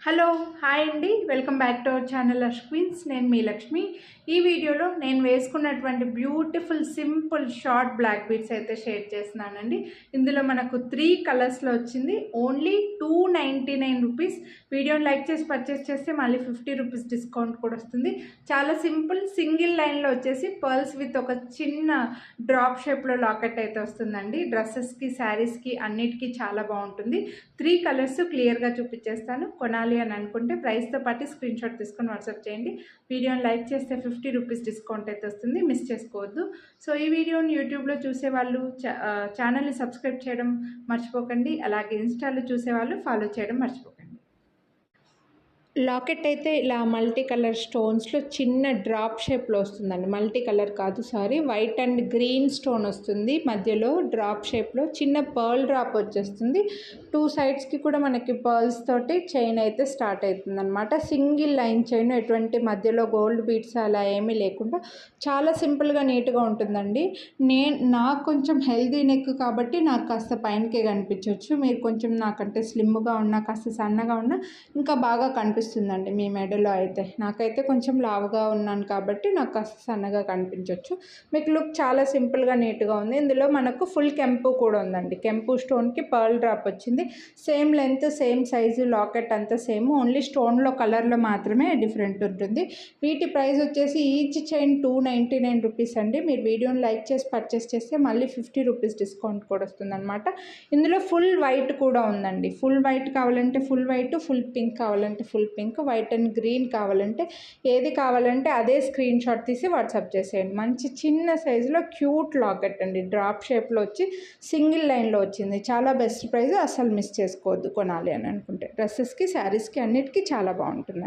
Hello hi అండి, welcome back to our channel queens. నేను మీ లక్ష్మి. ఈ వీడియోలో నేను వేసుకున్నటువంటి beautiful simple short black beads అయితే షేర్ చేస్తున్నానండి. ఇందులో మనకు 3 కలర్స్లో వచ్చింది. Only 299 rupees. వీడియోని లైక్ చేసి పర్చేస్ చేస్తే మళ్ళీ 50 రూపీస్ డిస్కౌంట్ కూడా వస్తుంది. చాలా సింపుల్ సింగిల్ లైన్లో వచ్చేసి పర్ల్స్ విత్ ఒక చిన్న డ్రాప్ షేప్లో లాకెట్ అయితే వస్తుందండి. డ్రెస్సెస్కి, శారీస్కి అన్నిటికీ చాలా బాగుంటుంది. 3 కలర్స్ క్లియర్గా చూపించేస్తాను. కొనాలి అని అనుకుంటే ప్రైస్తో పాటు స్క్రీన్ షాట్ తీసుకొని వాట్సాప్ చేయండి. వీడియోని లైక్ చేస్తే 50 రూపీస్ డిస్కౌంట్ అయితే వస్తుంది, మిస్ చేసుకోవద్దు. సో ఈ వీడియోని యూట్యూబ్లో చూసేవాళ్ళు ఛానల్ని సబ్స్క్రైబ్ చేయడం మర్చిపోకండి. అలాగే ఇన్స్టాలో చూసేవాళ్ళు ఫాలో చేయడం మర్చిపోకండి. లాకెట్ అయితే ఇలా మల్టీ కలర్ స్టోన్స్లో చిన్న డ్రాప్ షేప్లో వస్తుందండి. మల్టీ కలర్ కాదు, sorry, white and green stone వస్తుంది. మధ్యలో డ్రాప్ షేప్లో చిన్న పర్ల్ డ్రాప్ వచ్చేస్తుంది. 2 సైడ్స్కి కూడా మనకి పర్ల్స్ తోటి చైన్ అయితే స్టార్ట్ అవుతుంది అనమాట. సింగిల్ లైన్ చైన్, ఎటువంటి మధ్యలో గోల్డ్ బీడ్స్ అలా ఏమీ లేకుండా చాలా సింపుల్గా నీట్గా ఉంటుందండి. నాకు కొంచెం హెల్దీ నెక్ కాబట్టి నాకు కాస్త పైనకే కనిపించవచ్చు. మీరు కొంచెం నాకంటే స్లిమ్గా ఉన్నా, కాస్త సన్నగా ఉన్నా ఇంకా బాగా కనిపిస్తుందండి మీ మెడలో. అయితే నాకైతే కొంచెం లావుగా ఉన్నాను కాబట్టి నాకు కాస్త సన్నగా కనిపించవచ్చు. మీకు లుక్ చాలా సింపుల్గా నీట్గా ఉంది. ఇందులో మనకు ఫుల్ కెంపు కూడా ఉందండి. కెంపు స్టోన్కి పర్ల్ డ్రాప్ వచ్చింది. Same length, same size, locket అంతా సేమ్. ఓన్లీ స్టోన్లో కలర్లో మాత్రమే డిఫరెంట్ ఉంటుంది. వీటి ప్రైస్ వచ్చేసి ఈచ్ చైన్ 299 రూపీస్ అండి. మీరు వీడియోని లైక్ చేసి పర్చేస్ చేస్తే మళ్ళీ 50 రూపీస్ డిస్కౌంట్ కూడా వస్తుంది అనమాట. ఇందులో ఫుల్ వైట్ కూడా ఉందండి. ఫుల్ వైట్ కావాలంటే ఫుల్ వైట్, ఫుల్ పింక్ కావాలంటే full pink, white and green కావాలంటే ఏది కావాలంటే అదే స్క్రీన్ షాట్ తీసి వాట్సాప్ చేసేయండి. మంచి చిన్న సైజులో క్యూట్ లాకెట్ అండి. డ్రాప్ షేప్లో వచ్చి సింగిల్ లైన్లో వచ్చింది. చాలా బెస్ట్ ప్రైస్, అసలు మిస్ చేసుకోవద్దు కొనాలి అని అనుకుంటే. డ్రెస్సెస్కి, శారీస్కి అన్నిటికీ చాలా బాగుంటుంది.